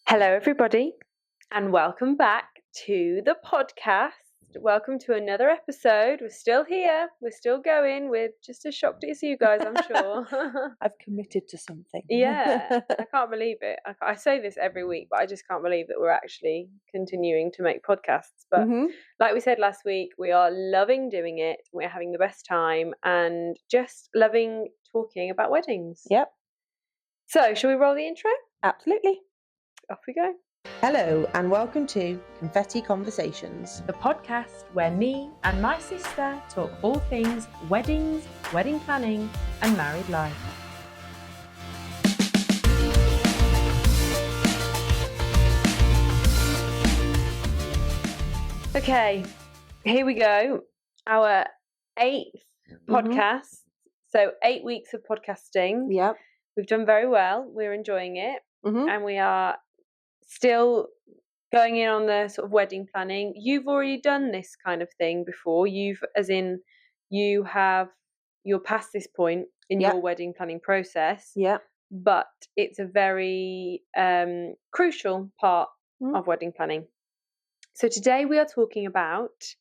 Hello, everybody, and welcome back to the podcast. Welcome to another episode. We're still here. We're still going. We're just as shocked as you guys, I'm sure. I've committed to something. Yeah, I can't believe it. I say this every week, but I just can't believe that we're actually continuing to make podcasts. But like we said last week, we are loving doing it. We're having the best time and just loving talking about weddings. Yep, So, shall we roll the intro? absolutely. Off we go. Hello and welcome to Confetti Conversations, The podcast where me and my sister talk all things weddings, wedding planning, and married life. Okay, here we go. Our 8th podcast. So 8 weeks of podcasting. Yep. We've done very well. We're enjoying it. Mm-hmm. And we are still going in on the sort of wedding planning. You've already done this kind of thing before. You're past this point in your wedding planning process. Yeah. But it's a very crucial part of wedding planning. So today we are talking about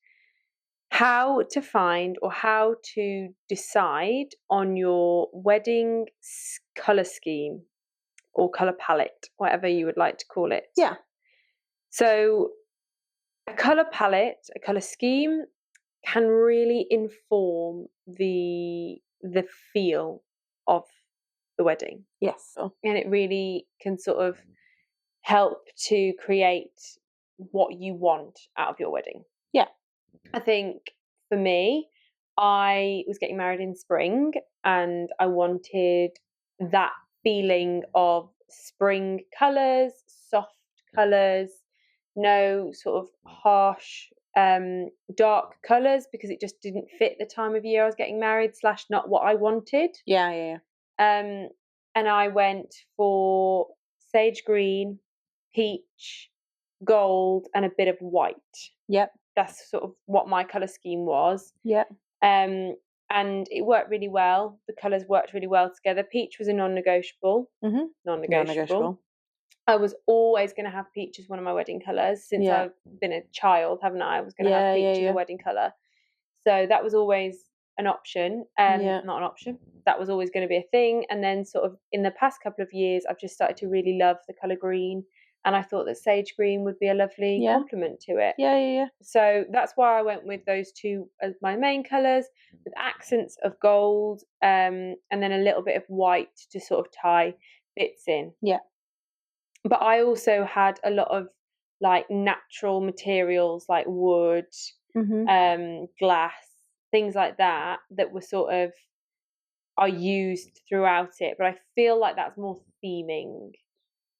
how to find or how to decide on your wedding colour scheme or colour palette, whatever you would like to call it. Yeah. So a colour palette, a colour scheme can really inform the feel of the wedding. Yes. And it really can sort of help to create what you want out of your wedding. Yeah. I think for me, I was getting married in spring and I wanted that feeling of spring colours, soft colours, no sort of harsh dark colours, because it just didn't fit the time of year I was getting married / not what I wanted. Yeah. And I went for sage green, peach, gold, and a bit of white. Yep. That's sort of what my colour scheme was. Yep. And it worked really well. The colours worked really well together. Peach was a non-negotiable. Mm-hmm. Non-negotiable. I was always going to have peach as one of my wedding colours since I've been a child, haven't I? I was going to have peach as a wedding colour. So that was always an option. Not an option. That was always going to be a thing. And then sort of in the past couple of years, I've just started to really love the colour green. And I thought that sage green would be a lovely complement to it. Yeah. So that's why I went with those two as my main colours, with accents of gold, and then a little bit of white to sort of tie bits in. Yeah. But I also had a lot of like natural materials like wood, glass, things like that were sort of are used throughout it. But I feel like that's more theming.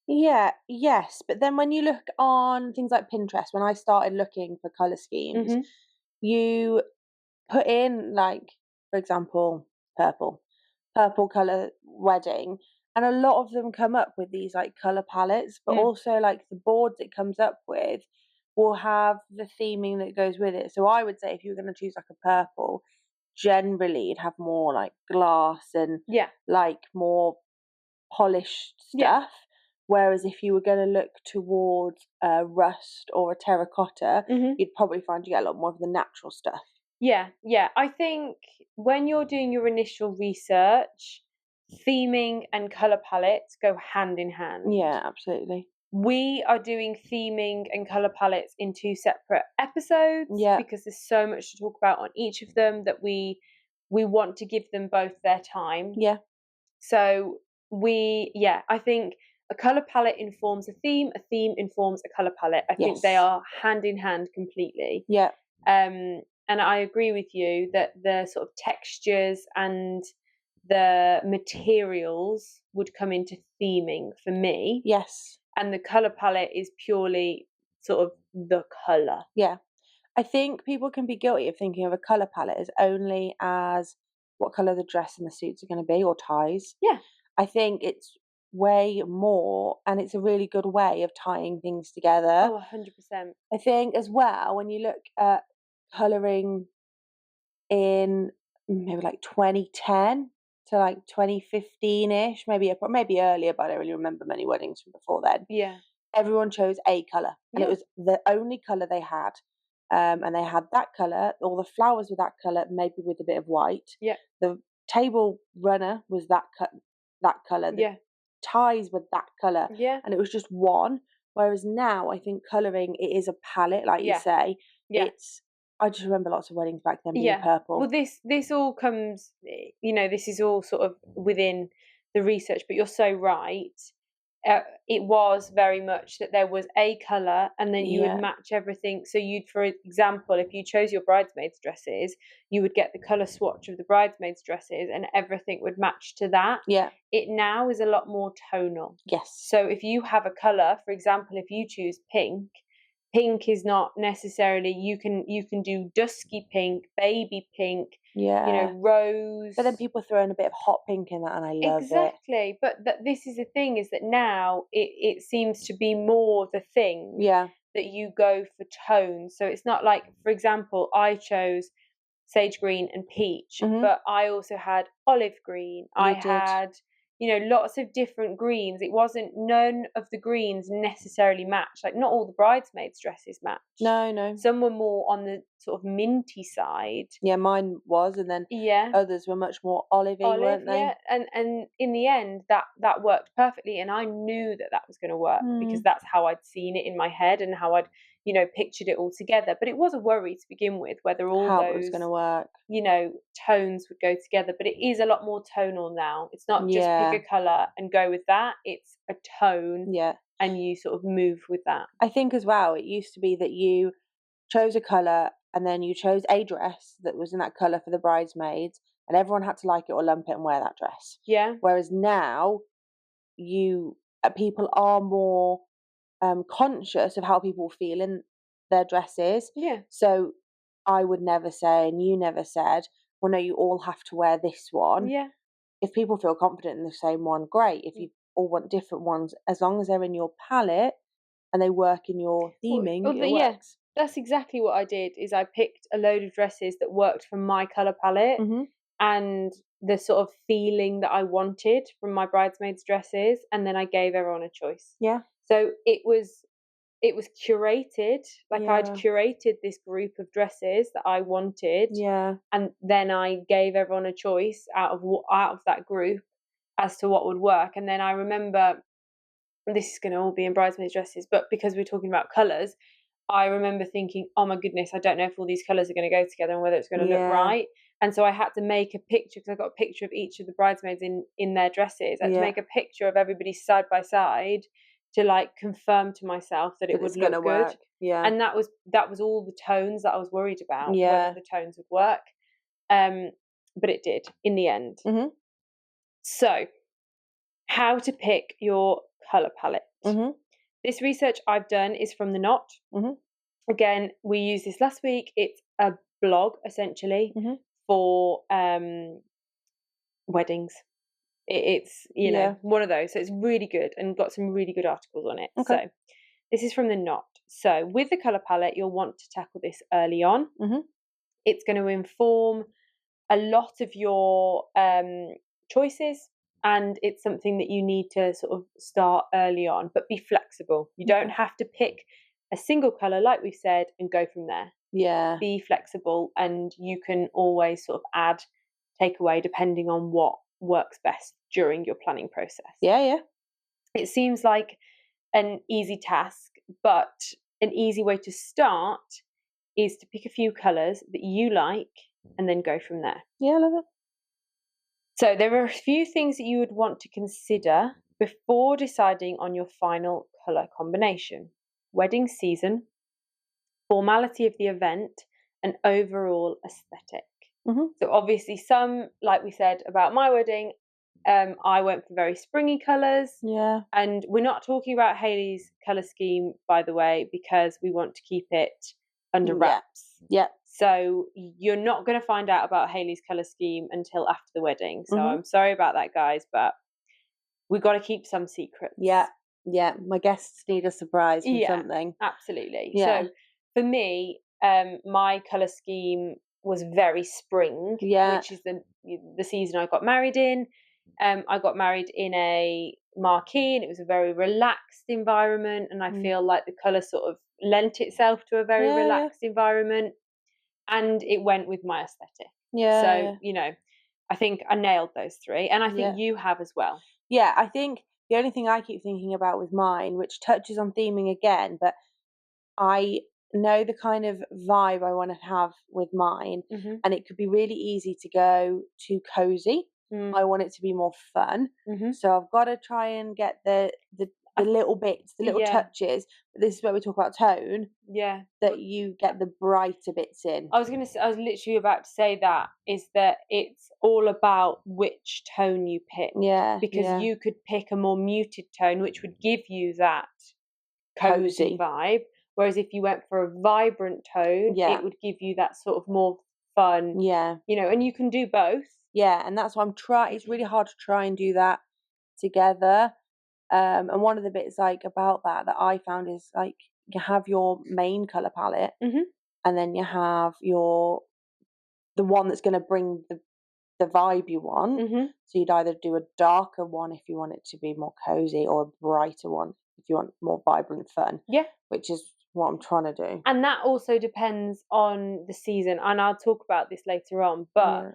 Yeah, yes. But then when you look on things like Pinterest, when I started looking for colour schemes, you put in, like, for example, purple colour wedding, and a lot of them come up with these like colour palettes, but also like the boards it comes up with will have the theming that goes with it. So I would say if you were going to choose like a purple, generally it'd have more like glass and like more polished stuff. Whereas if you were going to look towards a rust or a terracotta, you'd probably find you get a lot more of the natural stuff. Yeah. I think when you're doing your initial research, theming and colour palettes go hand in hand. Yeah, absolutely. We are doing theming and colour palettes in 2 separate episodes because there's so much to talk about on each of them that we want to give them both their time. Yeah. So I think a colour palette informs a theme informs a colour palette. I think they are hand in hand completely. Yeah. And I agree with you that the sort of textures and the materials would come into theming for me. Yes. And the colour palette is purely sort of the colour. Yeah. I think people can be guilty of thinking of a colour palette as only as what colour the dress and the suits are going to be, or ties. Yeah. I think it's way more, and it's a really good way of tying things together. Oh, 100%. I think as well, when you look at colouring in maybe like 2010 to like 2015-ish, maybe earlier, but I don't really remember many weddings from before then. Yeah. everyone chose a colour, and it was the only colour they had. And they had that colour, all the flowers were that colour, maybe with a bit of white. Yeah. The table runner was that colour. The ties were that colour. Yeah. And it was just one. Whereas now, I think colouring, it is a palette, like you say. Yeah. I just remember lots of weddings back then being purple. Well, this all comes, this is all sort of within the research, but you're so right. It was very much that there was a colour, and then you would match everything. So you'd, for example, if you chose your bridesmaids' dresses, you would get the colour swatch of the bridesmaids' dresses, and everything would match to that. Yeah. It now is a lot more tonal. Yes. So if you have a colour, for example, if you choose pink is not necessarily, you can do dusky pink, baby pink, rose. But then people throw in a bit of hot pink in that, and I love it. Exactly. But this is the thing, is that now it seems to be more the thing that you go for tones. So it's not like, for example, I chose sage green and peach, but I also had olive green. I had lots of different greens. It wasn't, none of the greens necessarily matched. Like, not all the bridesmaids' dresses matched. No. Some were more on the sort of minty side. Yeah, mine was, and then others were much more olivey, weren't they? Yeah, and in the end, that worked perfectly, and I knew that was going to work because that's how I'd seen it in my head and how I'd pictured it all together. But it was a worry to begin with whether all how those it was going to work. Tones would go together. But it is a lot more tonal now. It's not just pick a colour and go with that. It's a tone. Yeah. And you sort of move with that. I think as well, it used to be that you chose a colour and then you chose a dress that was in that colour for the bridesmaids, and everyone had to like it or lump it and wear that dress. Yeah. Whereas now, people are more conscious of how people feel in their dresses. Yeah. So I would never say, and you never said, well, no, you all have to wear this one. Yeah. If people feel confident in the same one, great. If you all want different ones, as long as they're in your palette and they work in your theming, it works. That's exactly what I did. Is I picked a load of dresses that worked from my colour palette and the sort of feeling that I wanted from my bridesmaids' dresses, and then I gave everyone a choice. Yeah. So it was curated. Like, I'd curated this group of dresses that I wanted. Yeah. And then I gave everyone a choice out of that group as to what would work. And then I remember, this is going to all be in bridesmaids' dresses, but because we're talking about colours, I remember thinking, oh my goodness, I don't know if all these colours are going to go together and whether it's going to look right. And so I had to make a picture, because I got a picture of each of the bridesmaids in their dresses. I had to make a picture of everybody side by side to confirm to myself that it would look good. Work. Yeah. And that was all the tones that I was worried about, whether the tones would work. But it did in the end. Mm-hmm. So, how to pick your colour palette. Mm-hmm. This research I've done is from The Knot. Mm-hmm. Again, we used this last week. It's a blog, essentially, for weddings. It's one of those. So it's really good and got some really good articles on it. Okay. So this is from The Knot. So with the colour palette, you'll want to tackle this early on. Mm-hmm. It's going to inform a lot of your choices. And it's something that you need to sort of start early on, but be flexible. You don't have to pick a single colour, like we've said, and go from there. Yeah. Be flexible, and you can always sort of take away, depending on what works best during your planning process. Yeah. It seems like an easy task, but an easy way to start is to pick a few colours that you like and then go from there. Yeah, I love it. So there are a few things that you would want to consider before deciding on your final colour combination: wedding season, formality of the event, and overall aesthetic. Mm-hmm. So obviously, some, like we said about my wedding, I went for very springy colours. Yeah. And we're not talking about Hayley's colour scheme, by the way, because we want to keep it under wraps. Yeah. So you're not going to find out about Hayley's colour scheme until after the wedding. So I'm sorry about that, guys, but we've got to keep some secrets. Yeah. My guests need a surprise from something. Absolutely. Yeah. So for me, my colour scheme was very spring, which is the season I got married in. I got married in a marquee and it was a very relaxed environment, and I feel like the colour sort of lent itself to a very relaxed environment, and it went with my aesthetic. So, you know, I think I nailed those 3, and I think you have as well. Yeah, I think the only thing I keep thinking about with mine, which touches on theming again, but I know the kind of vibe I want to have with mine, and it could be really easy to go too cozy. I want it to be more fun, so I've got to try and get the little bits, the little touches. But this is where we talk about tone. Yeah, that you get the brighter bits in. I was literally about to say that is that it's all about which tone you pick. Yeah, because you could pick a more muted tone, which would give you that cozy vibe. Whereas if you went for a vibrant tone, it would give you that sort of more fun. Yeah, you know, and you can do both. Yeah, and that's why I'm trying. It's really hard to try and do that together. And one of the bits like about that I found is like you have your main color palette, and then you have the one that's going to bring the vibe you want. So you'd either do a darker one if you want it to be more cozy, or a brighter one if you want more vibrant fun. Yeah, which is what I'm trying to do. And that also depends on the season, and I'll talk about this later on. But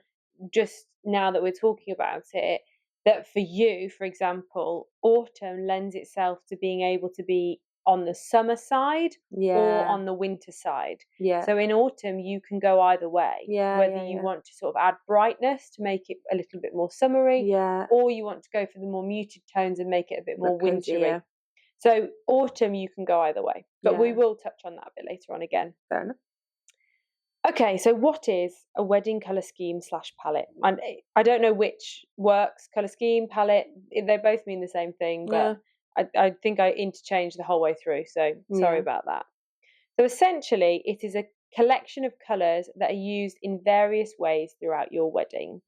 just now that we're talking about it, that for you, for example, autumn lends itself to being able to be on the summer side or on the winter side. Yeah. So in autumn, you can go either way. Yeah. Whether you want to sort of add brightness to make it a little bit more summery, or you want to go for the more muted tones and make it a bit more wintry. Yeah. So autumn, you can go either way. But we will touch on that a bit later on again. Fair enough. Okay, so what is a wedding colour scheme / palette? And I don't know which works, colour scheme, palette. They both mean the same thing, but I think I interchanged the whole way through, so sorry about that. So essentially, it is a collection of colours that are used in various ways throughout your wedding.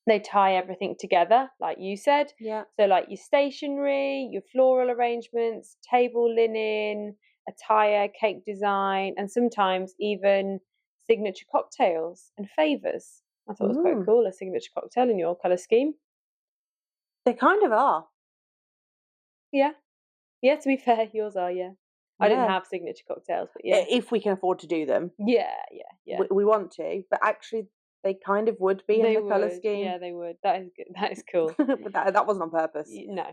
They tie everything together, like you said. Yeah. So like your stationery, your floral arrangements, table linen, attire, cake design, and sometimes even signature cocktails and favours. I thought it was quite cool, a signature cocktail in your colour scheme. They kind of are. Yeah. Yeah, to be fair, yours are, I didn't have signature cocktails, but if we can afford to do them. Yeah. We want to, but actually they kind of would be in the colour scheme. Yeah, they would. That is good. That is cool. But that wasn't on purpose. No.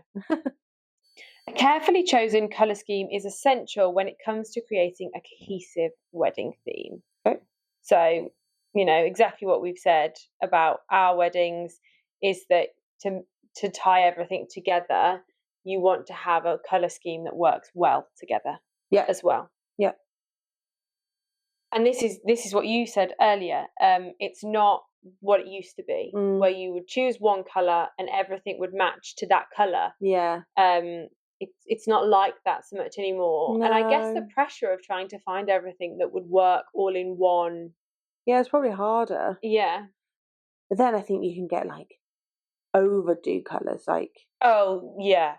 A carefully chosen colour scheme is essential when it comes to creating a cohesive wedding theme. Okay. So, you know, exactly what we've said about our weddings is that to tie everything together, you want to have a colour scheme that works well together as well. Yeah. And this is what you said earlier. It's not what it used to be, where you would choose one colour and everything would match to that colour. Yeah. It's not like that so much anymore. No. And I guess the pressure of trying to find everything that would work all in one. Yeah, it's probably harder. Yeah. But then I think you can get like overdo colours, like. Oh, yeah.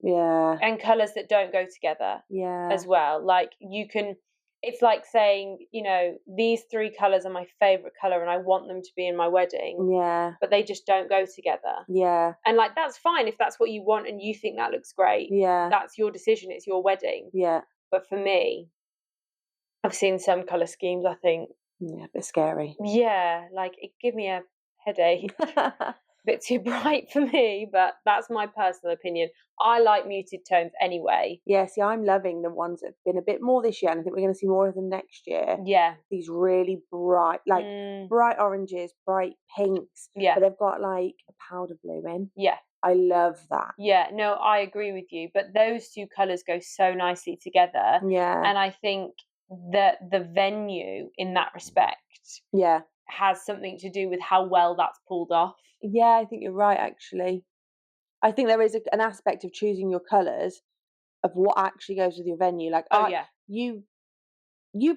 Yeah. And colours that don't go together. Yeah. As well. Like you can. It's like saying, you know, these 3 colours are my favourite colour and I want them to be in my wedding. Yeah. But they just don't go together. Yeah. And like, that's fine if that's what you want and you think that looks great. Yeah. That's your decision. It's your wedding. Yeah. But for me, I've seen some colour schemes, I think. Yeah, a bit scary. Yeah. Like, it give me a headache. A bit too bright for me, but that's my personal opinion. I like muted tones anyway. Yeah, see, I'm loving the ones that have been a bit more this year, and I think we're going to see more of them next year. Yeah. These really bright, like bright oranges, bright pinks. Yeah. But they've got like a powder blue in. Yeah. I love that. Yeah, no, I agree with you. But those 2 colours go so nicely together. Yeah. And I think that the venue in that respect has something to do with how well that's pulled off. Yeah, I think you're right, actually. I think there is an aspect of choosing your colours of what actually goes with your venue. Like, you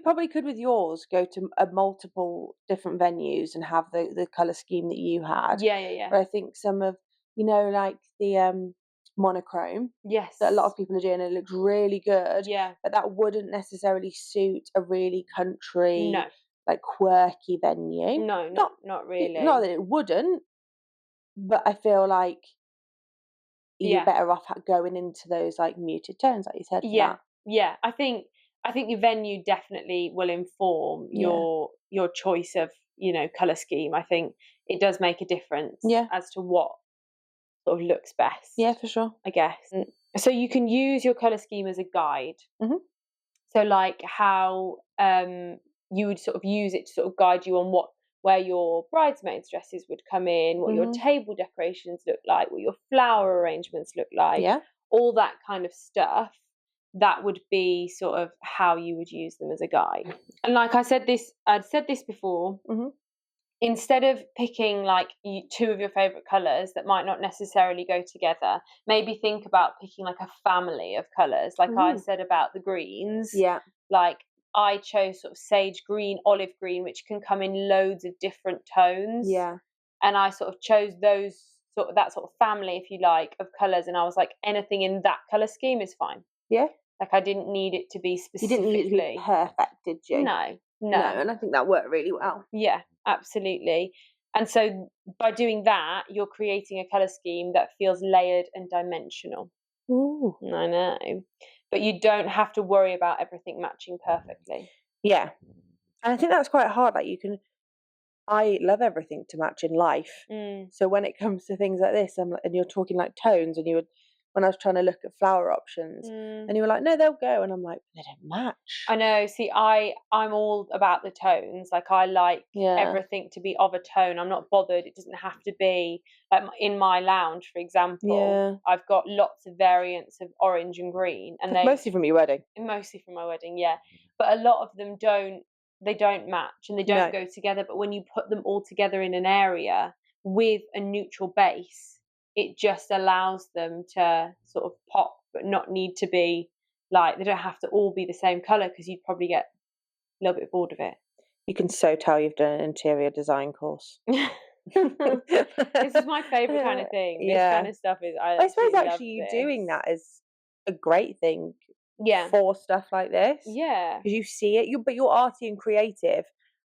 probably could with yours go to multiple different venues and have the colour scheme that you had. Yeah. But I think some of, you know, like the monochrome. Yes. That a lot of people are doing, it looks really good. Yeah. But that wouldn't necessarily suit a really country, like quirky venue. No, not really. Not that it wouldn't. But I feel like you're better off going into those like muted tones, like you said. Yeah. I think your venue definitely will inform your choice of, you know, colour scheme. I think it does make a difference as to what sort of looks best. Yeah, for sure. I guess. So you can use your colour scheme as a guide. Mm-hmm. So like how you would sort of use it to sort of guide you on where your bridesmaids' dresses would come in, what your table decorations look like, what your flower arrangements look like, all that kind of stuff. That would be sort of how you would use them as a guide. And like I'd said this before, instead of picking like two of your favourite colours that might not necessarily go together, maybe think about picking like a family of colours. Like I said about the greens. Yeah. Like I chose sort of sage green, olive green, which can come in loads of different tones. Yeah. And I sort of chose that sort of family, if you like, of colours. And I was like, anything in that colour scheme is fine. Yeah. Like I didn't need it to be specifically. You didn't need it to be perfect, did you? No. And I think that worked really well. Yeah, absolutely. And so by doing that, you're creating a colour scheme that feels layered and dimensional. Ooh. I know. But you don't have to worry about everything matching perfectly. Yeah. And I think that's quite hard. Like I love everything to match in life. So when it comes to things like this, and you're talking like tones, and when I was trying to look at flower options, and you were like, no, they'll go. And I'm like, they don't match. I know. See, I'm all about the tones. Like I like everything to be of a tone. I'm not bothered. It doesn't have to be like in my lounge, for example. Yeah. I've got lots of variants of orange and green, and mostly from your wedding. Mostly from my wedding, yeah. But a lot of them don't match and they don't go together. But when you put them all together in an area with a neutral base, it just allows them to sort of pop, but not need to be like, they don't have to all be the same colour, because you'd probably get a little bit bored of it. You can so tell you've done an interior design course. This is my favourite kind of thing. This kind of stuff is, I suppose actually you doing that is a great thing for stuff like this. Yeah. Because you see it, but you're arty and creative,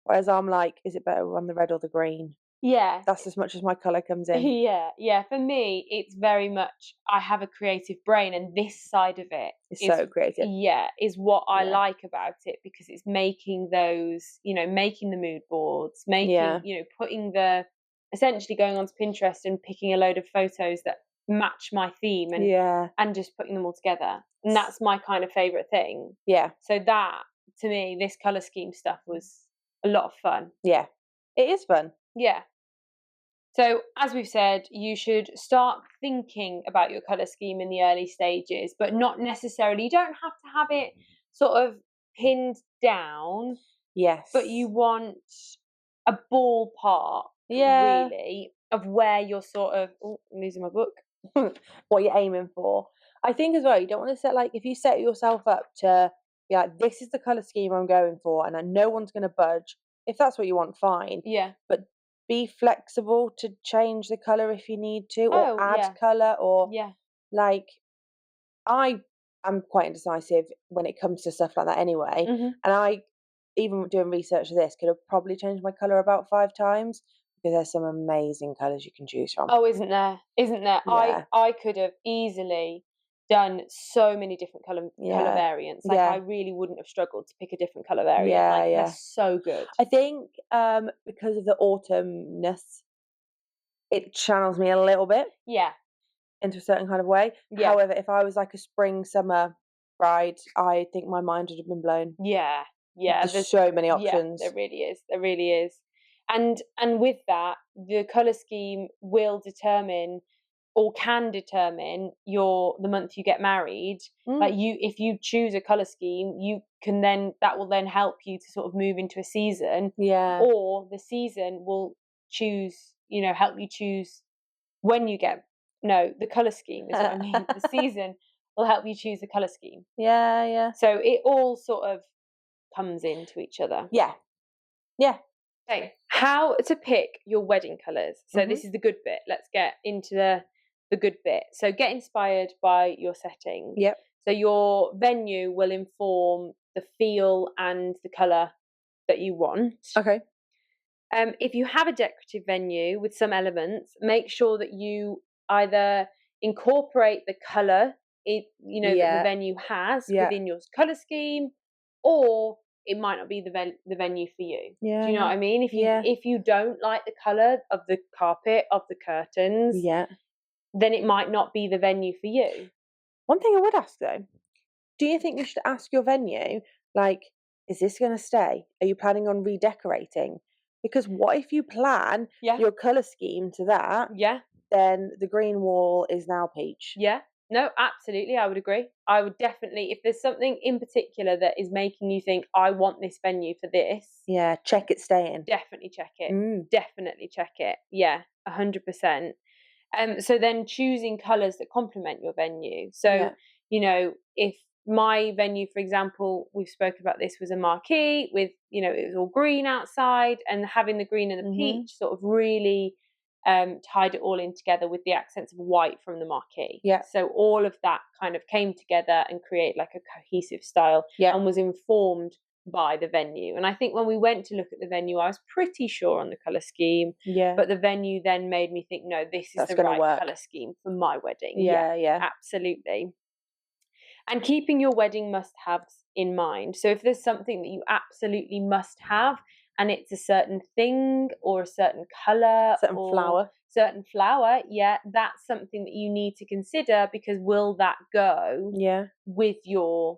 whereas I'm like, is it better on the red or the green? Yeah. That's as much as my colour comes in. Yeah. For me, it's very much, I have a creative brain, and this side of it is so creative. Yeah, is what I like about it, because it's making those, making the mood boards, putting essentially going onto Pinterest and picking a load of photos that match my theme and just putting them all together. And that's my kind of favourite thing. Yeah. So that, to me, this colour scheme stuff was a lot of fun. Yeah. It is fun. Yeah. So, as we've said, you should start thinking about your colour scheme in the early stages, but not necessarily. You don't have to have it sort of pinned down. Yes. But you want a ballpark, really, of where you're sort of... Oh, I'm losing my book. What you're aiming for. I think as well, you don't want to set, like, if you set yourself up to be like, this is the colour scheme I'm going for, and no one's going to budge. If that's what you want, fine. Yeah. But be flexible to change the colour if you need to, or add colour, or like, I am quite indecisive when it comes to stuff like that anyway. And I, even doing research for this, could have probably changed my colour about 5 times, because there's some amazing colours you can choose from. Oh, isn't there? Yeah. I could have easily done so many different colour variants. Like I really wouldn't have struggled to pick a different colour variant. They're so good. I think because of the autumnness, it channels me a little bit. Yeah. Into a certain kind of way. Yeah. However, if I was like a spring summer bride, I think my mind would have been blown. Yeah. There's so many options. Yeah, there really is. And with that, the colour scheme will determine, or can determine, the month you get married. Like if you choose a colour scheme, that will then help you to sort of move into a season. Yeah. Or the season will help you choose when you get... No, the colour scheme is what I mean. The season will help you choose the colour scheme. Yeah. So it all sort of comes into each other. Yeah. Okay, how to pick your wedding colours. So this is the good bit. Let's get into the good bit. So get inspired by your setting. Yep. So your venue will inform the feel and the colour that you want. Okay. If you have a decorative venue with some elements, make sure that you either incorporate the colour that the venue has within your colour scheme, or it might not be the venue for you. Do you know what I mean? If you don't like the colour of the carpet, of the curtains, then it might not be the venue for you. One thing I would ask though, do you think you should ask your venue, like, is this going to stay? Are you planning on redecorating? Because what if you plan your colour scheme to that? Yeah. Then the green wall is now peach. Yeah. No, absolutely. I would agree. I would definitely, if there's something in particular that is making you think, I want this venue for this. Yeah, check it staying. Definitely check it. Definitely check it. Yeah, 100%. So then choosing colours that complement your venue. So, if my venue, for example, we've spoken about this, was a marquee with, it was all green outside, and having the green and the peach sort of really tied it all in together with the accents of white from the marquee. Yeah. So all of that kind of came together and created like a cohesive style and was informed by the venue. And I think when we went to look at the venue, I was pretty sure on the colour scheme. Yeah. But the venue then made me think, no, this is the right colour scheme for my wedding. Yeah. Absolutely. And keeping your wedding must-haves in mind. So if there's something that you absolutely must have, and it's a certain thing or a certain colour, certain flower, that's something that you need to consider, because will that go with your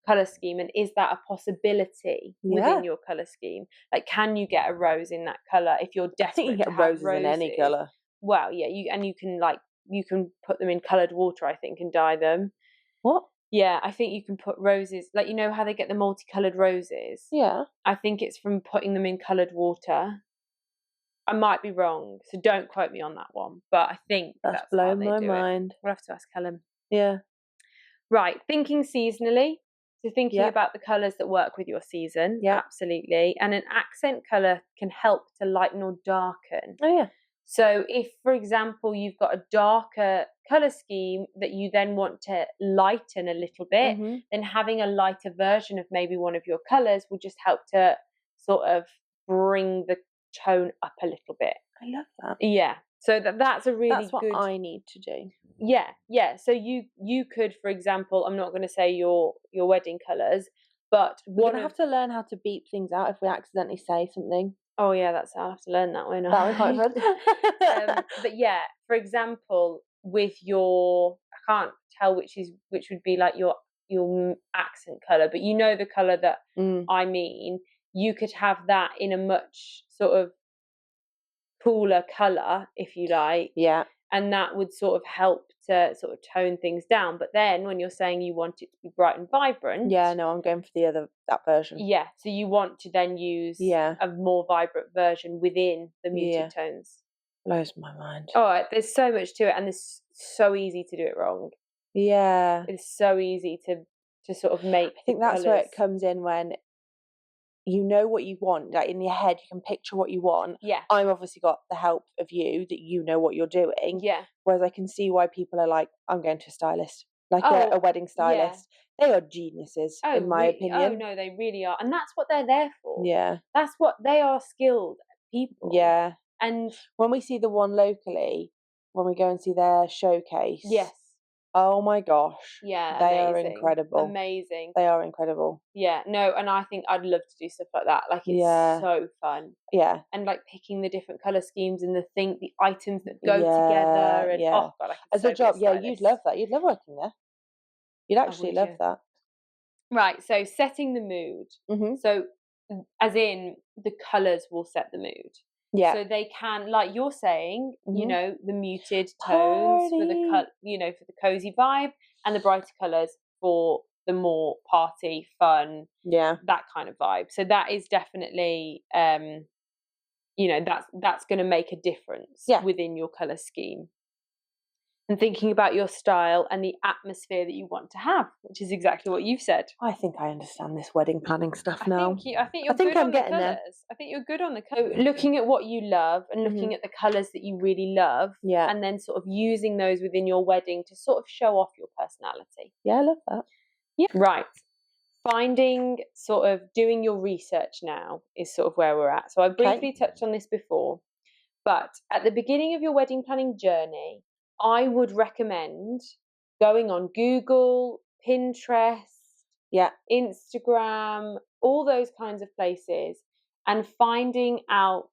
colour scheme, and is that a possibility within your colour scheme? Like, can you get a rose in that colour if you're desperate? I think you get roses in any colour. Well, yeah, you can put them in coloured water, I think, and dye them. What? Yeah, I think you can put roses, like, how they get the multicoloured roses? Yeah. I think it's from putting them in coloured water. I might be wrong, so don't quote me on that one, but I think that's blown how my they do mind. We'll have to ask Helen. Yeah. Right, thinking seasonally. So thinking about the colours that work with your season. Yeah. Absolutely. And an accent colour can help to lighten or darken. Oh, yeah. So if, for example, you've got a darker colour scheme that you then want to lighten a little bit, then having a lighter version of maybe one of your colours will just help to sort of bring the tone up a little bit. I love that. Yeah. So that's a really That's what I need to do. Yeah. So you could, for example, I'm not going to say your wedding colours, but we're going to have to learn how to beep things out if we accidentally say something. Oh yeah, I'll have to learn that one. That was quite fun. But yeah, for example, with your, I can't tell which would be like your accent colour, but the colour that I mean, you could have that in a much sort of cooler colour, if you like. Yeah. And that would sort of help to sort of tone things down. But then when you're saying you want it to be bright and vibrant. Yeah, no, I'm going for that version. Yeah, so you want to then use a more vibrant version within the muted tones. Blows my mind. Oh, there's so much to it, and it's so easy to do it wrong. Yeah. It's so easy to sort of make. I think that's where it comes in, when you know what you want, like in your head you can picture what you want. Yeah. I've obviously got the help of you, that you know what you're doing. Yeah. Whereas I can see why people are like, I'm going to a stylist, like a wedding stylist. They are geniuses, in my opinion. Oh no, they really are, and that's what they're there for. Yeah. That's what they are, skilled people. Yeah. And when we see the one locally, when we go and see their showcase. Yes. Oh my gosh. Yeah, they are incredible. Amazing. They are incredible. Yeah, no, and I think I'd love to do stuff like that. Like, it's so fun. Yeah. And like picking the different colour schemes and the items that go together. And oh God, as a job, you'd love that. You'd love working there. You'd actually love that. Right, so setting the mood. So as in, the colours will set the mood. Yeah. So they can, like you're saying, the muted tones for the for the cozy vibe, and the brighter colours for the more party, fun, that kind of vibe. So that is definitely, that's going to make a difference within your colour scheme. And thinking about your style and the atmosphere that you want to have, which is exactly what you've said. I think I understand this wedding planning stuff now. I think I'm getting there. I think you're good on the colours. Looking at what you love and looking at the colours that you really love, and then sort of using those within your wedding to sort of show off your personality. Yeah, I love that. Yeah. Right. Doing your research now is sort of where we're at. So I briefly touched on this before, but at the beginning of your wedding planning journey, I would recommend going on Google, Pinterest, Instagram, all those kinds of places, and finding out,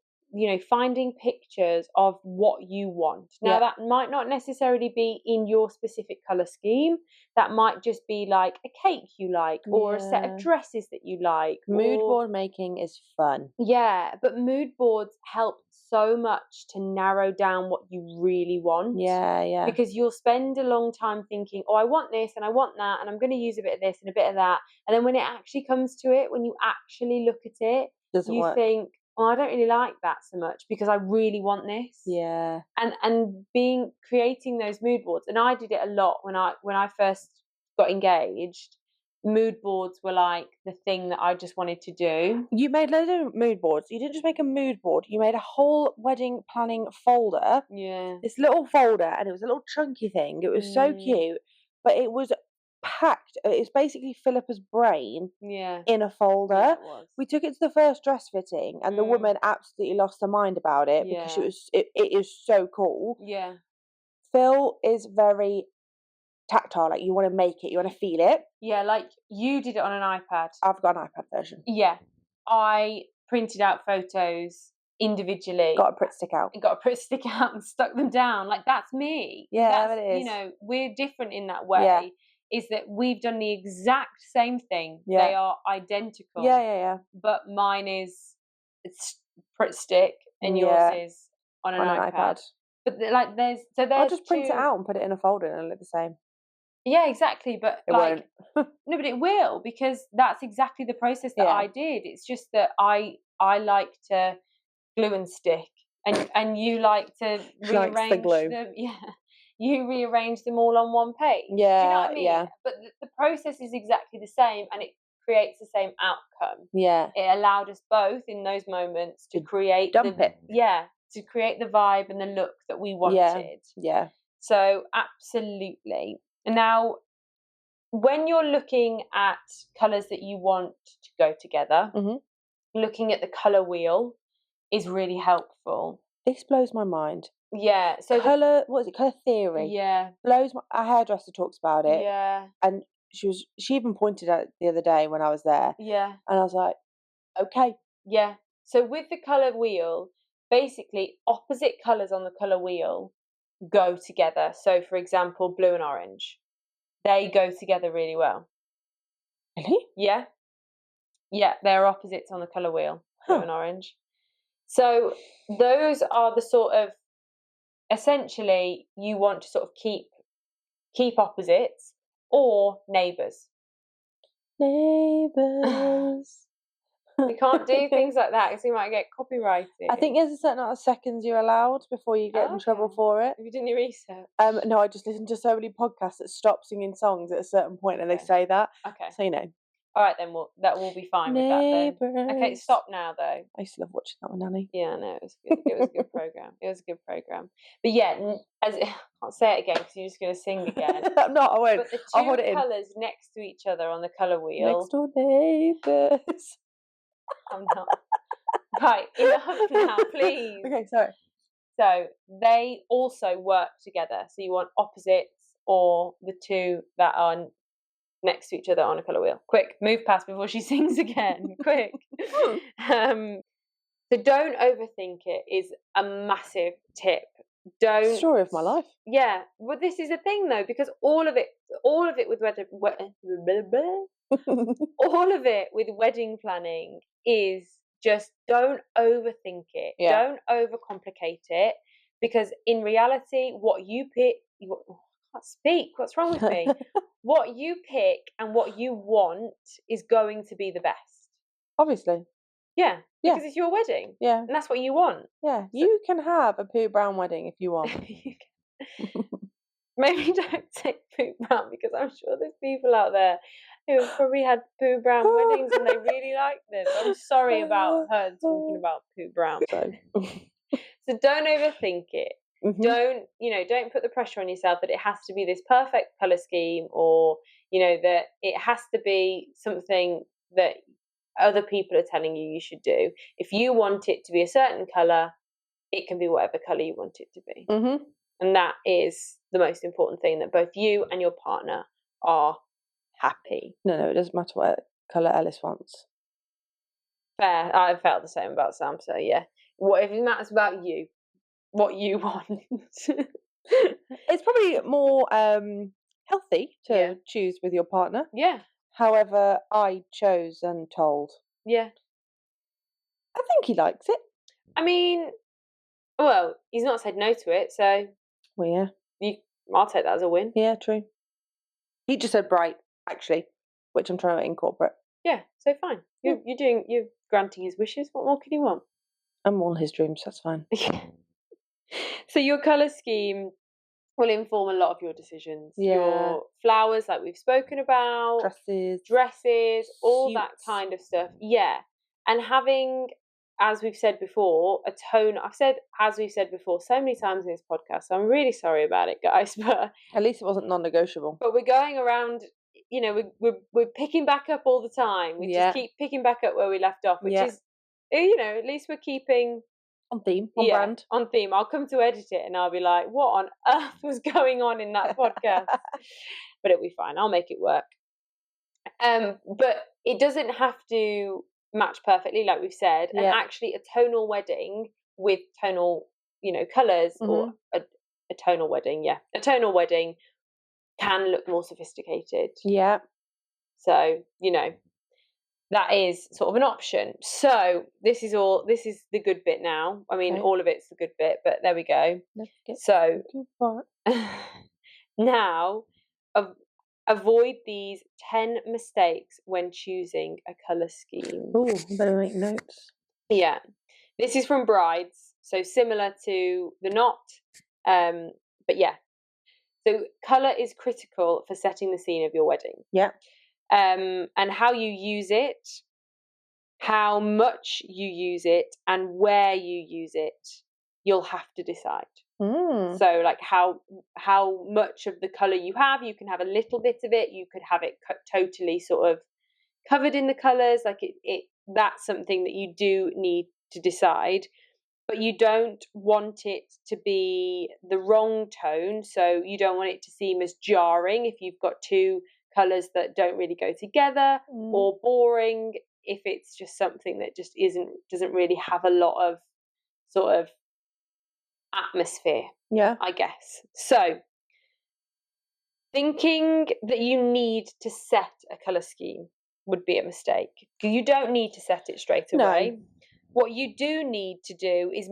finding pictures of what you want. Now, that might not necessarily be in your specific colour scheme. That might just be like a cake you like, or a set of dresses that you like. Mood board making is fun. Yeah, but mood boards help so much to narrow down what you really want. Yeah. Because you'll spend a long time thinking, oh, I want this and I want that, and I'm going to use a bit of this and a bit of that. And then when it actually comes to it, when you actually look at it, you think, oh, I don't really like that so much because I really want this. Yeah. And creating those mood boards, and I did it a lot when I first got engaged. Mood boards were like the thing that I just wanted to do. You made loads of mood boards. You didn't just make a mood board. You made a whole wedding planning folder. Yeah. This little folder, and it was a little chunky thing. It was so cute, but it was packed. It's basically Philippa's brain in a folder. Yeah, it was. We took it to the first dress fitting, and the woman absolutely lost her mind about it because it is so cool. Yeah. Phil is very tactile, like you want to make it, you want to feel it. Yeah, like you did it on an iPad. I've got an iPad version. Yeah. I printed out photos individually. Got a print stick out. And stuck them down. Like, that's me. Yeah, it is. We're different in that way. Is that we've done the exact same thing. Yeah. They are identical. Yeah. But mine is print stick and yours is on an iPad. But I'll just print it out and put it in a folder and it'll look the same. Yeah, exactly. But it won't. No, but it will, because that's exactly the process that I did. It's just that I like to glue and stick, and you like to rearrange them. Yeah, you rearrange them all on one page. Yeah, do you know what I mean? Yeah. But the process is exactly the same, and it creates the same outcome. Yeah, it allowed us both in those moments to create to create the vibe and the look that we wanted. Yeah. So absolutely. Now, when you're looking at colours that you want to go together, looking at the colour wheel is really helpful. This blows my mind. Yeah. So colour theory. Yeah. Blows my. Our hairdresser talks about it. Yeah. And she even pointed out the other day when I was there. Yeah. And I was like, okay. Yeah. So with the colour wheel, basically opposite colours on the colour wheel go together. So for example, blue and orange. They go together really well. Really? Yeah. Yeah, they're opposites on the colour wheel, blue and orange. So those are the sort of, essentially, you want to sort of keep opposites or neighbours. Neighbours. You can't do things like that because you might get copyrighted. I think there's a certain amount of seconds you're allowed before you get in trouble for it. Have you done your research? No, I just listened to so many podcasts that stop singing songs at a certain point and they say that. Okay. So, All right, then that will be fine with that then. Okay, stop now though. I used to love watching that one, Nanny. Yeah, no, it was good. It was a good program. It was a good program. But yeah, I'll say it again because you're just going to sing again. No, I won't. But the I'll hold it two in. colours next to each other on the colour wheel. Next door neighbours. I'm not. Right, enough now, please. Okay, sorry. So they also work together. So you want opposites or the two that are next to each other on a colour wheel. Quick, move past before she sings again. Quick. So don't overthink it is a massive tip. Don't. Story of my life. Yeah, well, this is a thing though, because all of it with all of it with wedding planning is just don't overthink it. Yeah. Don't overcomplicate it, because in reality, what you pick. I can't speak. What's wrong with me? What you pick and what you want is going to be the best. Obviously. Yeah. Because it's your wedding. Yeah. And that's what you want. Yeah. So, you can have a poo brown wedding if you want. Maybe don't take poo brown, because I'm sure there's people out there who have probably had poo brown weddings and they really like them. I'm sorry about her talking about poo brown. So don't overthink it. Don't put the pressure on yourself that it has to be this perfect colour scheme, or that it has to be something that other people are telling you should do. If you want it to be a certain colour, it can be whatever colour you want it to be. And that is the most important thing, that both you and your partner are happy. No, it doesn't matter what colour Ellis wants. Fair. I felt the same about Sam, so yeah. What if it matters about you? What you want. It's probably more healthy to choose with your partner. Yeah. However, I chose and told. Yeah. I think he likes it. I mean, well, he's not said no to it, so. Well, yeah. I'll take that as a win. Yeah, true. He just said bright, actually, which I'm trying to incorporate. Yeah, so fine. You're granting his wishes. What more can you want? I'm all his dreams. That's fine. So your colour scheme will inform a lot of your decisions. Yeah. Your flowers, like we've spoken about. Dresses, all suits. that kind of stuff. Yeah. And having, as we've said before, a tone. I've said, as we've said before, so many times in this podcast, so I'm really sorry about it, guys. But at least it wasn't non-negotiable. But we're going around, we're picking back up all the time. We just keep picking back up where we left off, which is, at least we're keeping on theme, on brand. On theme. I'll come to edit it and I'll be like, what on earth was going on in that podcast? But it'll be fine. I'll make it work. But it doesn't have to match perfectly, like we've said. And actually, a tonal wedding with tonal, colours, or a tonal wedding, a tonal wedding can look more sophisticated. Yeah. So, that is sort of an option. So this is the good bit now. I mean, all of it's the good bit, but there we go. So now, avoid these 10 mistakes when choosing a colour scheme. Oh, better make notes. Yeah. This is from Brides, so similar to the knot. But yeah. So colour is critical for setting the scene of your wedding. Yeah. And how you use it, how much you use it, and where you use it, you'll have to decide. So like how much of the colour you have, you can have a little bit of it, you could have it totally sort of covered in the colours, like that's something that you do need to decide. But you don't want it to be the wrong tone, so you don't want it to seem as jarring if you've got two colours that don't really go together, or boring if it's just something that just doesn't really have a lot of sort of atmosphere, I guess. So thinking that you need to set a colour scheme would be a mistake. You don't need to set it straight away. No. What you do need to do is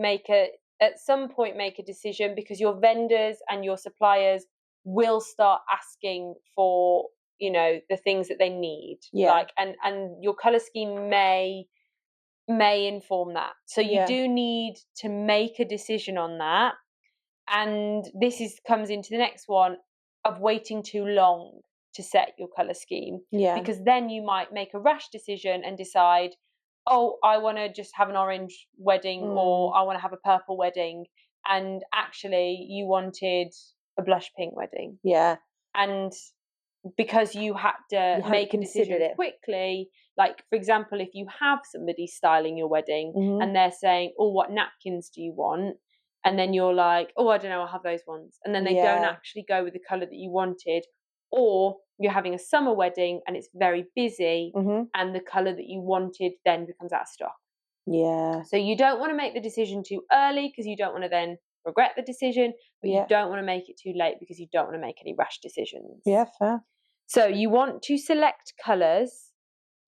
at some point make a decision, because your vendors and your suppliers will start asking for, the things that they need. Like, and your colour scheme may inform that. So you do need to make a decision on that. And this comes into the next one of waiting too long to set your colour scheme. Yeah. Because then you might make a rash decision and decide, oh, I want to just have an orange wedding, or I want to have a purple wedding. And actually you wanted a blush pink wedding. Yeah. And because you had to make a decision quickly, like, for example, if you have somebody styling your wedding and they're saying, oh, what napkins do you want? And then you're like, oh, I don't know, I'll have those ones. And then they don't actually go with the colour that you wanted. Or you're having a summer wedding and it's very busy and the colour that you wanted then becomes out of stock. Yeah. So you don't want to make the decision too early, because you don't want to then regret the decision, but you don't want to make it too late because you don't want to make any rash decisions. Yeah, fair. So you want to select colours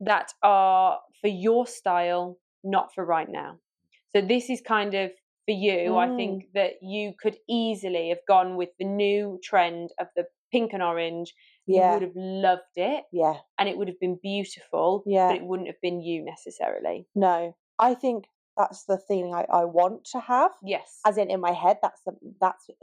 that are for your style, not for right now. So this is kind of for you. I think that you could easily have gone with the new trend of the pink and orange. You would have loved it. Yeah. And it would have been beautiful. Yeah. But it wouldn't have been you necessarily. No. I think that's the feeling I want to have. Yes. As in my head, that's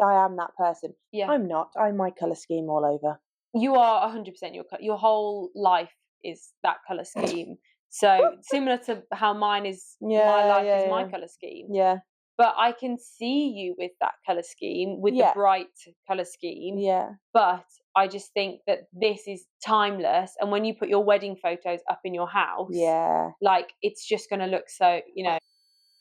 I am that person. Yeah. I'm not. I'm my colour scheme all over. You are 100% your whole life is that colour scheme. So similar to how mine is, my life is my colour scheme. Yeah. But I can see you with that colour scheme, with the bright colour scheme. Yeah. But I just think that this is timeless. And when you put your wedding photos up in your house, like, it's just going to look so,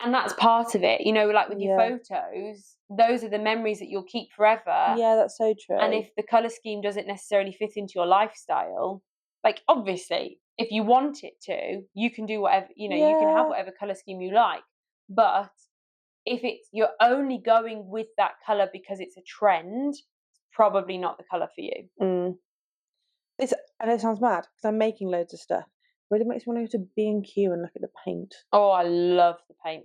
And that's part of it, like with your photos, those are the memories that you'll keep forever. Yeah, that's so true. And if the colour scheme doesn't necessarily fit into your lifestyle, like obviously, if you want it to, you can do whatever, you can have whatever colour scheme you like. But if you're only going with that colour because it's a trend, it's probably not the colour for you. And it sounds mad because I'm making loads of stuff. Really makes me want to go to B&Q and look at the paint. Oh, I love the paint.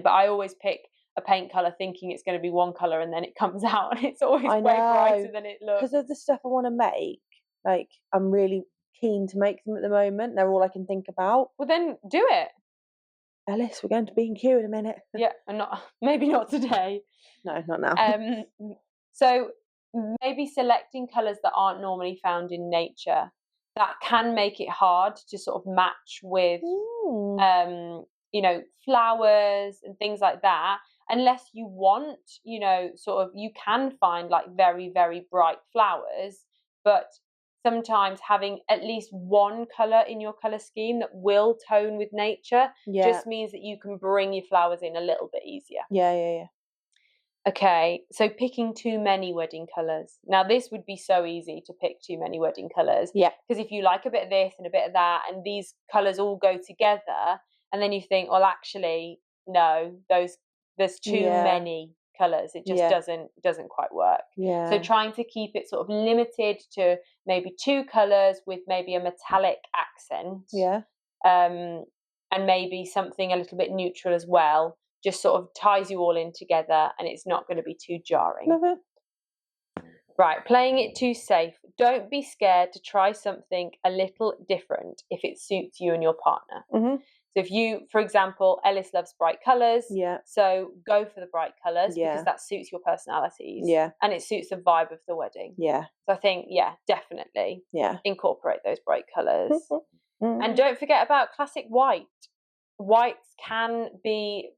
But I always pick a paint colour thinking it's going to be one colour, and then it comes out and it's always way brighter than it looks. Because of the stuff I want to make, like, I'm really keen to make them at the moment. They're all I can think about. Well, then do it. Ellis, we're going to B&Q in a minute. Yeah, and maybe not today. No, not now. So maybe selecting colours that aren't normally found in nature, that can make it hard to sort of match with flowers and things like that, unless you want, sort of, you can find like very, very bright flowers, but sometimes having at least one colour in your colour scheme that will tone with nature just means that you can bring your flowers in a little bit easier. Yeah. Okay, so picking too many wedding colours. Now, this would be so easy to pick too many wedding colours. Yeah. Because if you like a bit of this and a bit of that, and these colours all go together, and then you think, well, actually, no, there's too many colours. It just doesn't quite work. Yeah. So trying to keep it sort of limited to maybe 2 colours with maybe a metallic accent. Yeah. And maybe something a little bit neutral as well. Just sort of ties you all in together, and it's not going to be too jarring. Love it. Right, playing it too safe. Don't be scared to try something a little different if it suits you and your partner. Mm-hmm. So if you, for example, Ellis loves bright colours, so go for the bright colours because that suits your personalities, and it suits the vibe of the wedding. Yeah. So I think, definitely, incorporate those bright colours. Mm-hmm. And don't forget about classic white. Whites can be,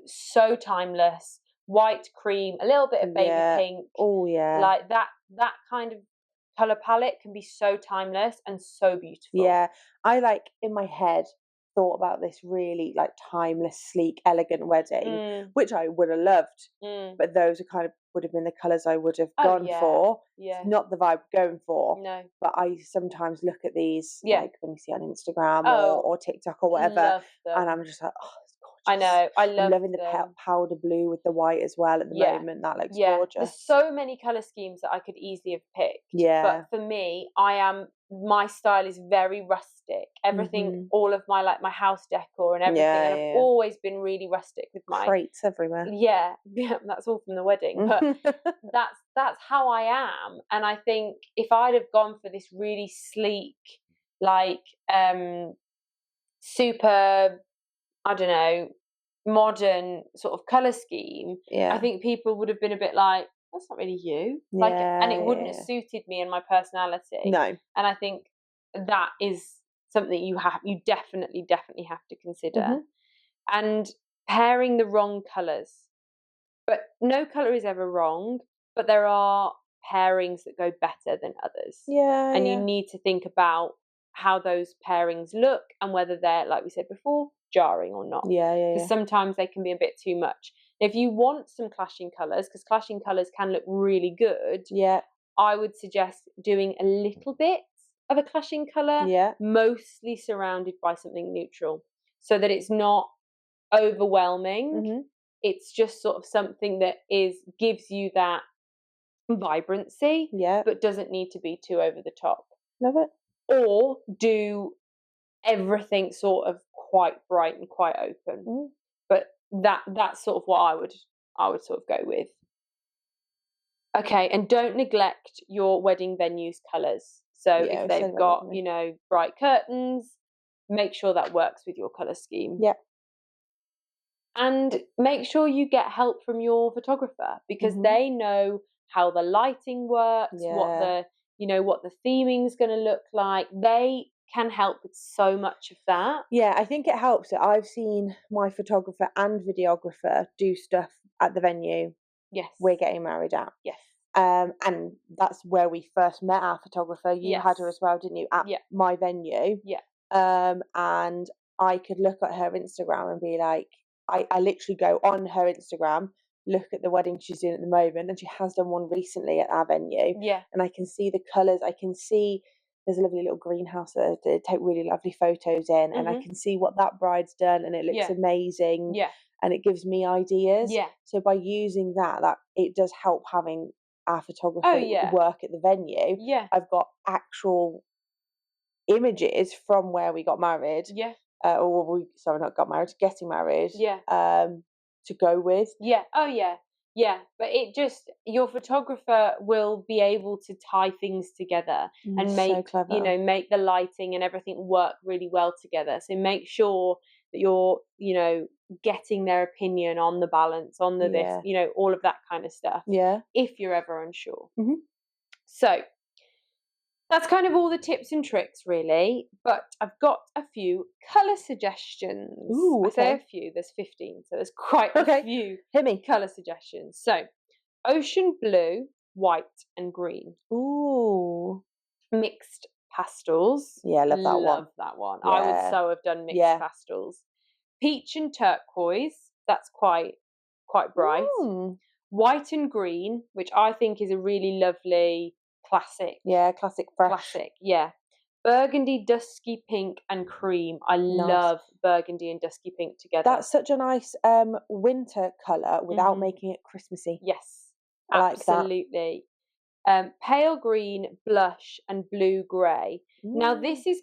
so timeless. White, cream, a little bit of baby pink. Oh yeah. Like that kind of colour palette can be so timeless and so beautiful. Yeah. I in my head thought about this really timeless, sleek, elegant wedding, which I would have loved. But those would have been the colours I would have gone for. Yeah. It's not the vibe we're going for. No. But I sometimes look at these when you see on Instagram or TikTok or whatever, and I'm just like, oh, it's gorgeous. I know. I'm loving the powder blue with the white as well at the moment. That looks gorgeous. There's so many colour schemes that I could easily have picked. Yeah. But for me, my style is very rustic. Everything, all of my my house decor and everything. And I've always been really rustic with my crates everywhere. Yeah, that's all from the wedding. But that's how I am. And I think if I'd have gone for this really sleek, super, I don't know, modern sort of colour scheme, I think people would have been a bit like, that's not really you. And it wouldn't have suited me and my personality. No. And I think that is something you definitely have to consider. And pairing the wrong colours. But no colour is ever wrong, but there are pairings that go better than others. Yeah. And you need to think about how those pairings look and whether they're, like we said before, jarring or not. Yeah. Because sometimes they can be a bit too much. If you want some clashing colours, because clashing colours can look really good, I would suggest doing a little bit of a clashing colour, mostly surrounded by something neutral, so that it's not overwhelming. It's just sort of something that gives you that vibrancy, but doesn't need to be too over the top. Love it. Or do everything sort of quite bright and quite open. But that's sort of what I would sort of go with. Okay, and don't neglect your wedding venue's colours. So if they've got, bright curtains, make sure that works with your colour scheme. Yeah. And make sure you get help from your photographer, because they know how the lighting works, what the theming's going to look like. They can help with so much of that. Yeah, I think it helps that I've seen my photographer and videographer do stuff at the venue. Yes. We're getting married at. Yes. And that's where we first met our photographer. You had her as well, didn't you? At my venue. Yeah. And I could look at her Instagram and be like, I literally go on her Instagram, look at the wedding she's doing at the moment, and she has done one recently at our venue. Yeah. And I can see the colours. I can see there's a lovely little greenhouse that they take really lovely photos in, and I can see what that bride's done, and it looks amazing. Yeah. And it gives me ideas. Yeah. So by using that it does help having our photographer work at the venue. Yeah. I've got actual images from where we got married. Yeah. Not got married, getting married. Yeah. To go with. Yeah. Oh yeah. Yeah. But your photographer will be able to tie things together and make, so clever. Make the lighting and everything work really well together. So make sure that you're, getting their opinion on the balance, on the this, all of that kind of stuff. Yeah. If you're ever unsure. Mm-hmm. So that's kind of all the tips and tricks, really. But I've got a few colour suggestions. Ooh, okay. I say a few, there's 15, so there's quite a few colour suggestions. So, ocean blue, white and green. Ooh. Mixed pastels. Yeah, love that one. Love that one. Yeah. I would so have done mixed pastels. Peach and turquoise. That's quite bright. Ooh. White and green, which I think is a really lovely classic. Yeah, classic fresh. Classic, yeah. Burgundy, dusky pink and cream. I love burgundy and dusky pink together. That's such a nice winter colour without making it Christmassy. Yes, I like absolutely. Pale green, blush and blue grey. Now this is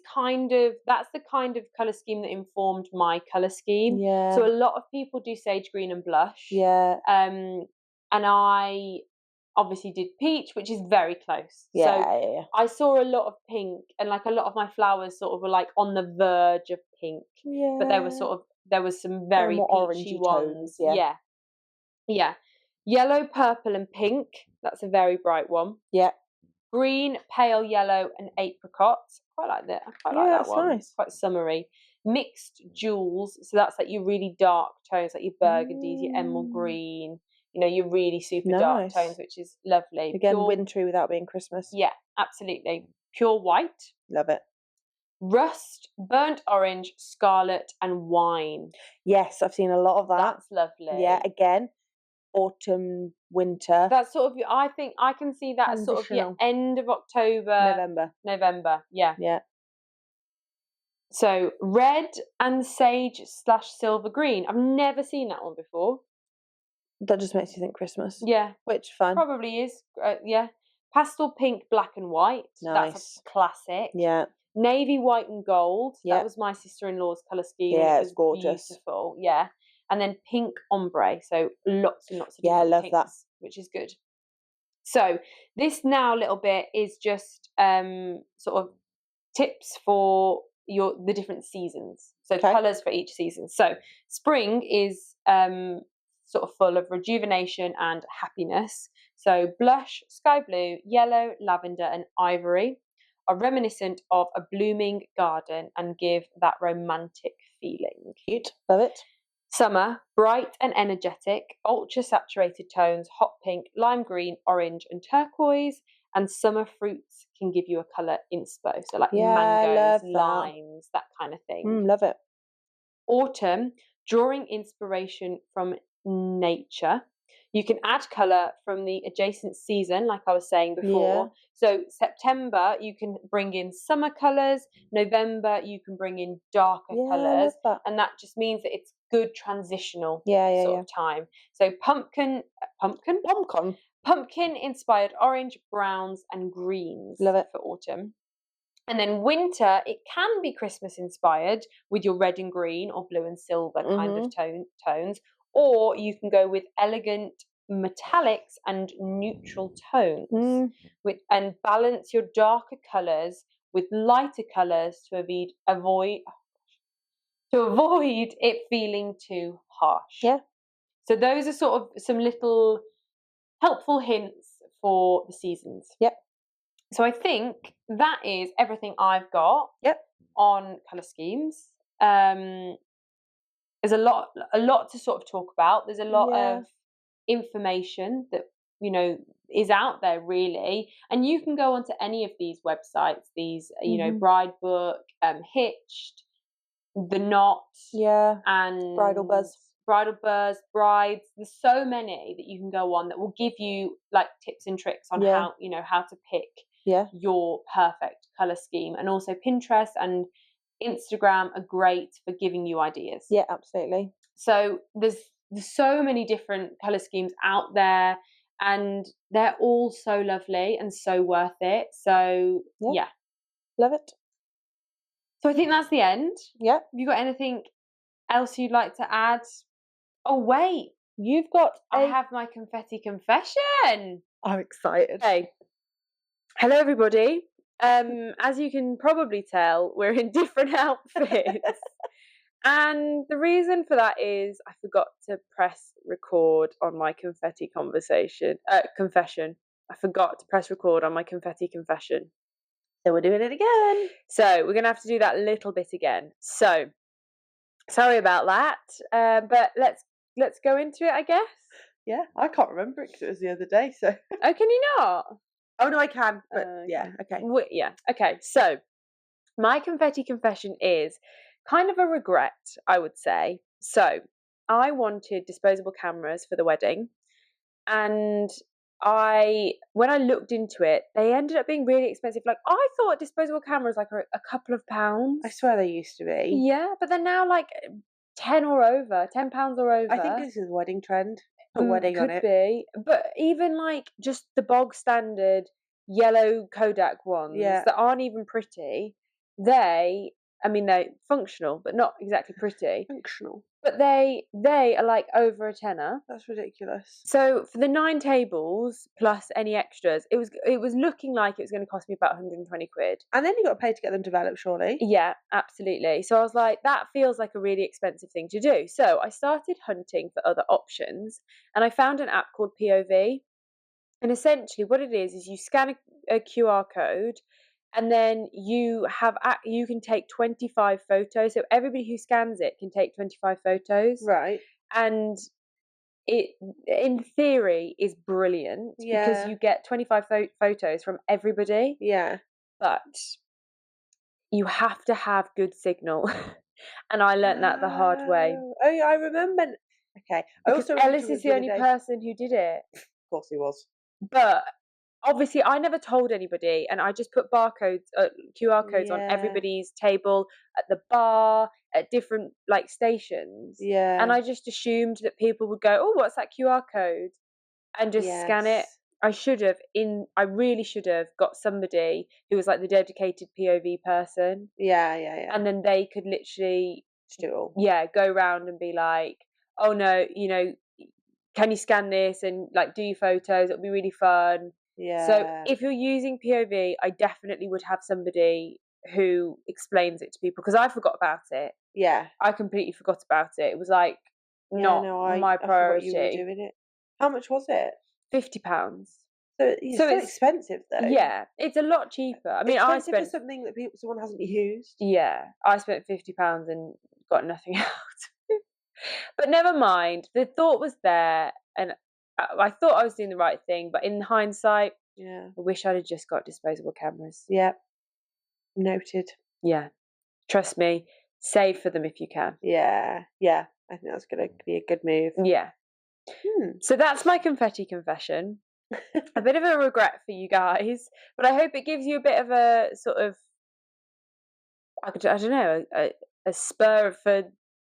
that's the kind of colour scheme that informed my colour scheme. Yeah. So a lot of people do sage green and blush. Yeah. And I obviously did peach, which is very close. Yeah, so I saw a lot of pink, and like a lot of my flowers sort of were like on the verge of pink. Yeah. But there was some very peachy ones. Yeah. Yeah. Yellow, purple and pink. That's a very bright one. Yeah. Green, pale yellow and apricot. Quite like that. I quite like that one. Nice. It's quite summery. Mixed jewels. So that's like your really dark tones, like your burgundies, your emerald green. Your really super dark tones, which is lovely. Again, wintry without being Christmas. Yeah, absolutely. Pure white. Love it. Rust, burnt orange, scarlet and wine. Yes, I've seen a lot of that. That's lovely. Yeah, again, autumn, winter. That's sort of, I think I can see that as sort of the end of October. November, yeah. Yeah. So red and sage / silver green. I've never seen that one before. That just makes you think Christmas. Yeah. Which fun. Probably is. Yeah. Pastel pink, black and white. Nice. That's a classic. Yeah. Navy, white and gold. Yeah. That was my sister-in-law's colour scheme. Yeah, it's gorgeous. Beautiful. Yeah. And then pink ombre. So lots and lots of I love pinks, that. Which is good. So this now little bit is just sort of tips for the different seasons. So colours for each season. So spring is sort of full of rejuvenation and happiness. So blush, sky blue, yellow, lavender and ivory are reminiscent of a blooming garden and give that romantic feeling. Cute. Love it. Summer, bright and energetic, ultra saturated tones, hot pink, lime green, orange and turquoise. And summer fruits can give you a colour inspo. So like mangoes, limes, that kind of thing. Love it. Autumn, drawing inspiration from nature. You can add colour from the adjacent season, like I was saying before. Yeah. So September, you can bring in summer colours. November, you can bring in darker colours. And that just means that it's good transitional sort of time. So pumpkin inspired orange, browns and greens. Love it. For autumn. And then winter, it can be Christmas inspired with your red and green or blue and silver kind of tones. Or you can go with elegant metallics and neutral tones, and balance your darker colours with lighter colours to avoid it feeling too harsh. Yeah. So those are sort of some little helpful hints for the seasons. Yep. So I think that is everything I've got on colour schemes. There's a lot to sort of talk about. There's a lot of information that, is out there really. And you can go onto any of these websites, these, Bride Book, Hitched, the knot, and bridal buzz, brides. There's so many that you can go on that will give you like tips and tricks on how to pick your perfect color scheme. And also Pinterest and Instagram are great for giving you ideas. Yeah, absolutely. So there's so many different color schemes out there, and they're all so lovely and so worth it. So yeah. Love it. So I think that's the end. Yeah. Have you got anything else you'd like to add? Oh wait, I have my confetti confession. I'm excited. Okay. Hello everybody. As you can probably tell, we're in different outfits. And the reason for that is I forgot to press record on my confetti confession. I forgot to press record on my confetti confession. So we're doing it again. So we're going to have to do that little bit again. So sorry about that. But let's go into it, I guess. Yeah, I can't remember it because it was the other day. So. Oh, can you not? Oh no, I can. But okay. Okay. So my confetti confession is kind of a regret, I would say. So I wanted disposable cameras for the wedding, and when I looked into it, they ended up being really expensive. Like, I thought disposable cameras like are a couple of pounds. I swear they used to be. Yeah, but they're now like £10 or over. I think this is a wedding trend. Put wedding on it. Could be, but even like just the bog standard yellow Kodak ones that aren't even pretty. They're functional, but not exactly pretty. Functional. But they are like over a tenner. That's ridiculous. So for the 9 tables plus any extras, it was looking like it was going to cost me about 120 quid. And then you got to pay to get them developed, surely. Yeah, absolutely. So I was like, that feels like a really expensive thing to do. So I started hunting for other options, and I found an app called POV. And essentially what it is you scan a QR code, and then you can take 25 photos. So everybody who scans it can take 25 photos. Right. And it, in theory, is brilliant because you get 25 photos from everybody. Yeah. But you have to have good signal. And I learnt that the hard way. Oh, yeah, I remember. Okay. Because Ellis is the only person who did it. Of course he was. But obviously I never told anybody, and I just put QR codes on everybody's table, at the bar, at different like stations. Yeah. And I just assumed that people would go, oh, what's that QR code? And just scan it. I really should have got somebody who was like the dedicated POV person. Yeah. And then they could literally do it all. Yeah, go around and be like, oh no, can you scan this and like do your photos? It'll be really fun. Yeah. So if you're using POV, I definitely would have somebody who explains it to people, because I forgot about it. Yeah. I completely forgot about it. It was like my priority. You were doing it. How much was it? £50. So it's expensive though. Yeah, it's a lot cheaper. I mean, I spent for something that someone hasn't used. Yeah, I spent £50 and got nothing out. But never mind. The thought was there, and I thought I was doing the right thing. But in hindsight, I wish I'd have just got disposable cameras. Yeah. Noted. Yeah. Trust me. Save for them if you can. Yeah. I think that's going to be a good move. Yeah. So that's my confetti confession. A bit of a regret for you guys, but I hope it gives you a bit of a sort of, I don't know, a spur for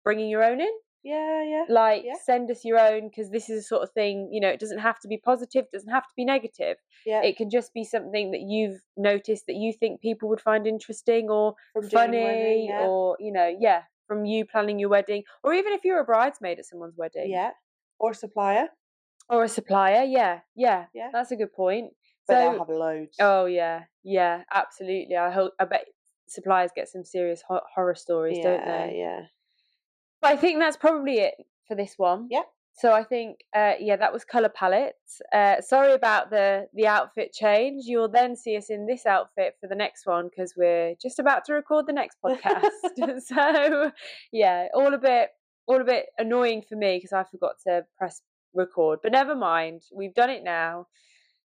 bringing your own in. Yeah. Send us your own, because this is a sort of thing, it doesn't have to be positive, doesn't have to be negative. Yeah. It can just be something that you've noticed that you think people would find interesting or funny, or, from you planning your wedding, or even if you're a bridesmaid at someone's wedding. Yeah. Or a supplier. Yeah. That's a good point. But they'll have loads. Oh, yeah, absolutely. I bet suppliers get some serious horror stories, don't they? Yeah. But I think that's probably it for this one. Yeah. So I think, that was colour palettes. Sorry about the outfit change. You'll then see us in this outfit for the next one, because we're just about to record the next podcast. So, yeah, all a bit annoying for me because I forgot to press record. But never mind, we've done it now.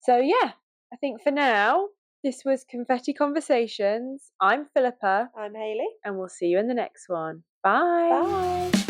So, yeah, I think for now, This was Confetti Conversations. I'm Philippa. I'm Hayley. And we'll see you in the next one. Bye. Bye.